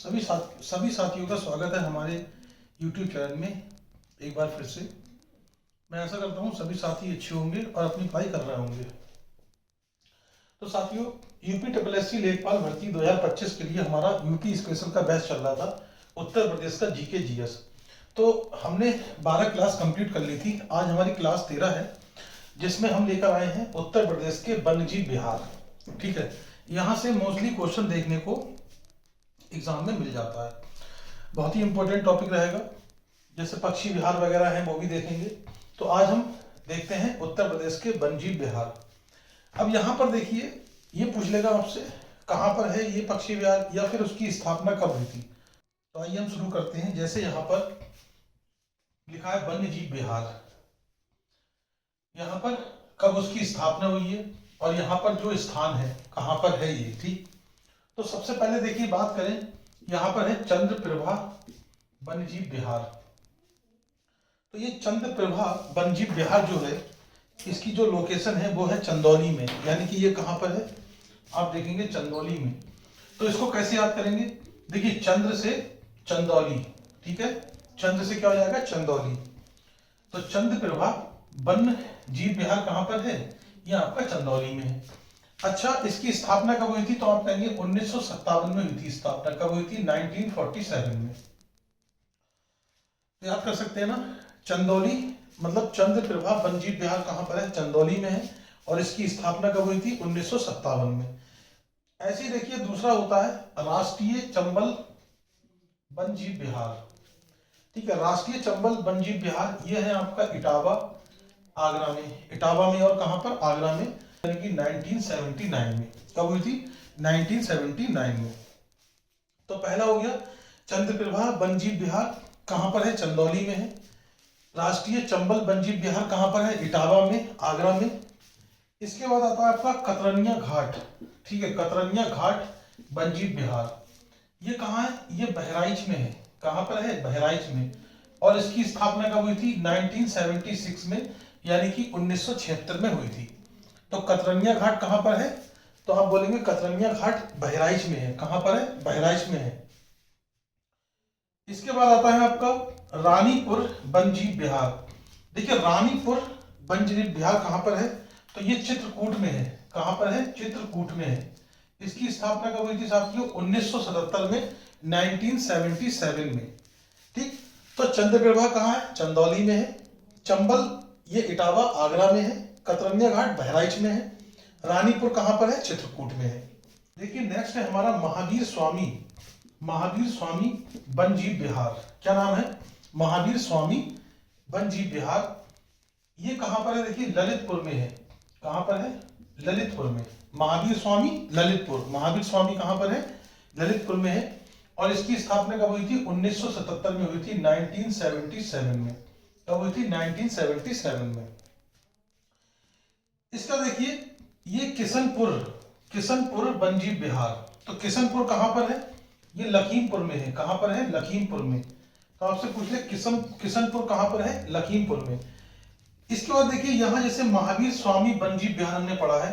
सभी साथियों का स्वागत है हमारे YouTube चैनल में एक बार फिर से। मैं ऐसा करता हूँ सभी साथी अच्छे होंगे और अपनी पढ़ाई कर रहे होंगे। तो साथियों, यूपी लेखपाल भर्ती 2025 के लिए हमारा यूपी स्पेशल का बैच चल रहा था, उत्तर प्रदेश का जीके जीएस। तो हमने 12 क्लास कंप्लीट कर ली थी। आज हमारी क्लास 13 है, जिसमें हम लेकर आए हैं उत्तर प्रदेश के वन्यजीव विहार। ठीक है, यहाँ से मोस्टली क्वेश्चन देखने को एग्जाम में मिल जाता है। बहुत ही इंपॉर्टेंट टॉपिक रहेगा, जैसे पक्षी विहार वगैरह हैं वो भी देखेंगे। तो आज हम देखते हैं उत्तर प्रदेश के वन्यजीव विहार। अब यहाँ पर देखिए, ये पूछ लेगा आपसे कहाँ पर है ये पक्षी विहार या फिर उसकी स्थापना कब हुई थी। तो आइए हम शुरू करते हैं। जैसे यहाँ पर लिखा है वन्यजीव विहार, यहाँ पर कब उसकी स्थापना हुई है और यहाँ पर जो स्थान है कहाँ पर है ये। ठीक, तो सबसे पहले देखिए बात करें, यहाँ पर है चंद्रप्रभा वन्यजीव विहार। तो ये चंद्रप्रभा वन्यजीव विहार जो है, इसकी जो लोकेशन है वो है चंदौली में, यानी कि ये कहाँ पर है आप देखेंगे चंदौली में। तो इसको कैसे याद करेंगे, देखिए चंद्र से चंदौली, ठीक है, चंद्र से क्या हो जाएगा चंदौली। तो चंद्रप्रभा वन्यजीव विहार कहाँ पर है, ये आपका चंदौली में है। अच्छा, इसकी स्थापना कब हुई थी, तो आप कहेंगे 1957 में हुई थी। स्थापना कब हुई थी, 1947 में। याद कर सकते हैं ना, चंदौली मतलब चंद्रप्रभा वन्यजीव विहार कहाँ पर है, चंदौली में है, और इसकी स्थापना कब हुई थी, 1957 में। ऐसे ही देखिए दूसरा होता है राष्ट्रीय चंबल वन्यजीव विहार। ठीक है, राष्ट्रीय चंबल वन्यजीव विहार ये है आपका इटावा, आगरा में। इटावा में और कहाँ पर, आगरा में, यानी कि 1979 में। कब हुई थी, 1979 में। तो पहला हो गया चंद्रप्रभा वन्यजीव विहार कहाँ पर है, चंदौली में है। राष्ट्रीय चंबल वन्यजीव विहार कहाँ पर है, इटावा में, आगरा में। इसके बाद आता है आपका कतरनिया घाट। ठीक है, कतरनिया घाट वन्यजीव विहार ये कहाँ है, ये बहराइच में है। कहाँ पर है, बहराइच में। और इसकी स्थापना कब हुई थी, 1976 में, यानी कि 1976 में हुई थी। तो कतरनिया घाट कहाँ पर है, तो आप बोलेंगे कतरनिया घाट बहराइच में है। कहाँ पर है, बहराइच में है। इसके बाद आता है आपका रानीपुर वन्यजीव विहार। देखिए रानीपुर वन्यजीव विहार कहाँ पर है, तो ये चित्रकूट में है। कहाँ पर है, चित्रकूट में है। इसकी स्थापना कब हुई थी साथियों, 1977 में, 1977 में। ठीक, तो चंद्रप्रभा कहाँ है, चंदौली में है। चंबल ये इटावा, आगरा में है। कतरनिया घाट बहराइच में है। रानीपुर कहाँ पर है, चित्रकूट में है। देखिए नेक्स्ट है हमारा महावीर स्वामी वन्यजीव विहार। क्या नाम है, महावीर स्वामी वन्यजीव विहार। ये कहाँ पर है, देखिए ललितपुर में है। कहाँ पर है, ललितपुर में। महावीर स्वामी ललितपुर, महावीर स्वामी कहाँ पर है, ललितपुर में है। और इसकी स्थापना कब हुई थी, 1977 में हुई थी, 1977 में। कब हुई थी, 1977 में। इसका देखिए ये किशनपुर वन्यजीव विहार। तो किशनपुर कहाँ पर है, ये लखीमपुर में है। कहाँ पर है, लखीमपुर में। तो आपसे पूछ ले किशनपुर कहाँ पर है, लखीमपुर में। इसके बाद देखिए यहाँ जैसे महावीर स्वामी वन्यजीव विहार हमने पढ़ा है,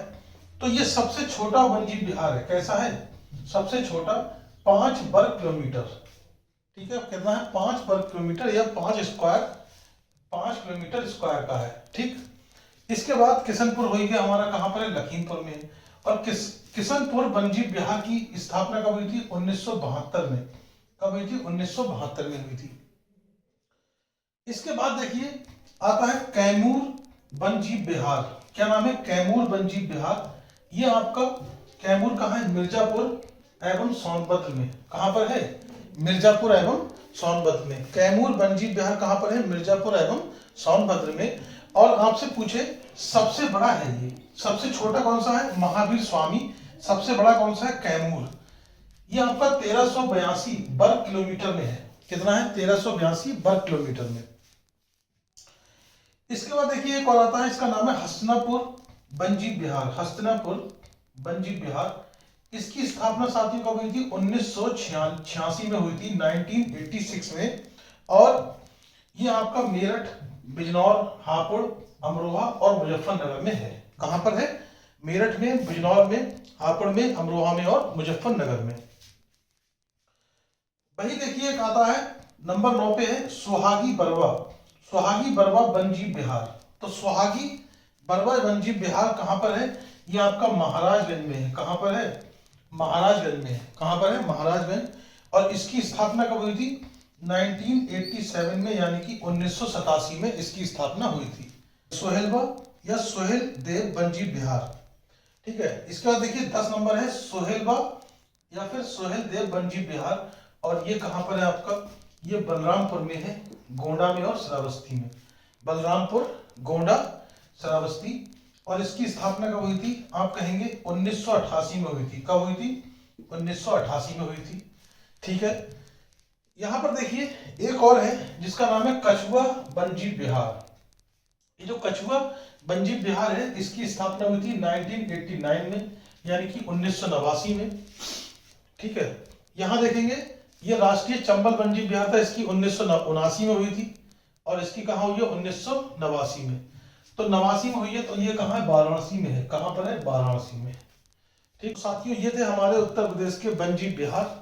तो ये सबसे छोटा वन्यजीव विहार है। कैसा है, सबसे छोटा, 5 वर्ग किलोमीटर। ठीक है, कितना है, 5 वर्ग किलोमीटर या 5 किलोमीटर स्क्वायर का है। ठीक, इसके बाद किशनपुर हो गया हमारा, कहाँ पर है, लखीमपुर में। और किशनपुर वन्यजीव विहार की स्थापना कब हुई थी, 1972 में। कब हुई थी, 1972 में हुई थी। इसके बाद देखिए आता है कैमूर वन्यजीव विहार। क्या नाम है, कैमूर वन्यजीव विहार। ये आपका कैमूर कहाँ है, मिर्जापुर एवं सोनभद्र में। कहाँ पर है, मिर्जापुर एवं सोनभद्र में। कैमूर वन्यजीव विहार कहाँ पर है, मिर्जापुर एवं सोनभद्र में। और आपसे पूछे सबसे बड़ा है ये, सबसे छोटा कौन सा है, महावीर स्वामी। सबसे बड़ा कौन सा है, कैमूर। ये आपका 1382 वर्ग किलोमीटर में है। कितना है, 1382 वर्ग किलोमीटर में। इसके बाद देखिए एक और आता है, इसका नाम है हस्तिनापुर वन्यजीव विहार। हस्तिनापुर वन्यजीव विहार, इसकी स्थापना साथियों कब हुई थी, 1986 में हुई थी, 1986 में। और ये आपका मेरठ, बिजनौर, हापुड़, अमरोहा और मुजफ्फरनगर में है। कहां पर है, मेरठ में, बिजनौर में, हापुड़ में, अमरोहा में और मुजफ्फरनगर में। वही देखिए एक आता है नंबर 9 पे है सुहागी बरवा। सुहागी बरवा बंजी बिहार। तो सुहागी बरवा बंजी बिहार कहाँ पर है? ये आपका महाराजगंज में है। कहाँ पर है? महाराजगंज में है। कहाँ पर है? महाराजगंज। और इसकी स्थापना कब हुई थी? 1987 में, यानी कि 1987 में इसकी स्थापना हुई थी। सोहेलवा या सोहेल देव बंजी बिहार। ठीक है। इसके बाद देखिए 10 नंबर है सोहेलवा या फिर सोहेल देव बंजी बिहार। और ये कहाँ पर है आपका? ये बलरामपुर में है, गोंडा में और श्रावस्ती में। बलरामपुर, गोंडा, श्रावस्ती। और इसकी स्थापना कब हुई थी? आप कहेंगे 1988 में हुई थी। कब हुई थी? 1988 में हुई थी। ठीक है। यहां पर देखिए एक और है जिसका नाम है कछुआ बंजी बिहार। ये जो कछुआ बंजी बिहार है इसकी स्थापना हुई थी 1989 में, यानी कि 1989 में। ठीक है। यहां देखेंगे ये राष्ट्रीय चंबल बंजी बिहार था, इसकी 1979 में हुई थी। और इसकी कहाँ हुई है? 1989 में। तो 89 में हुई है, तो ये कहाँ है? वाराणसी में है। कहाँ पर है? वाराणसी में। ठीक साथियों, ये थे हमारे उत्तर प्रदेश के बंजी बिहार।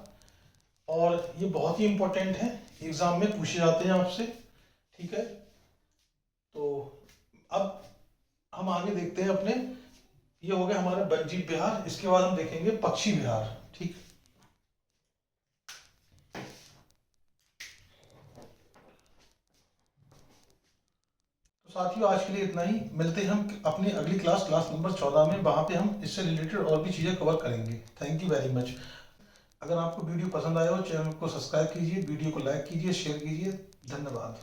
और ये बहुत ही इंपॉर्टेंट है, एग्जाम में पूछे जाते हैं आपसे। ठीक है। तो अब हम आगे देखते हैं अपने। ये हो गया हमारा बंजी बिहार। इसके बाद हम देखेंगे पक्षी बिहार। ठीक। तो साथियों आज के लिए इतना ही। मिलते हैं हम अपनी अगली क्लास नंबर 14 में। वहां पे हम इससे रिलेटेड और भी चीजें कवर करेंगे। Thank you very much. अगर आपको वीडियो पसंद आया हो, चैनल को सब्सक्राइब कीजिए, वीडियो को लाइक कीजिए, शेयर कीजिए। धन्यवाद।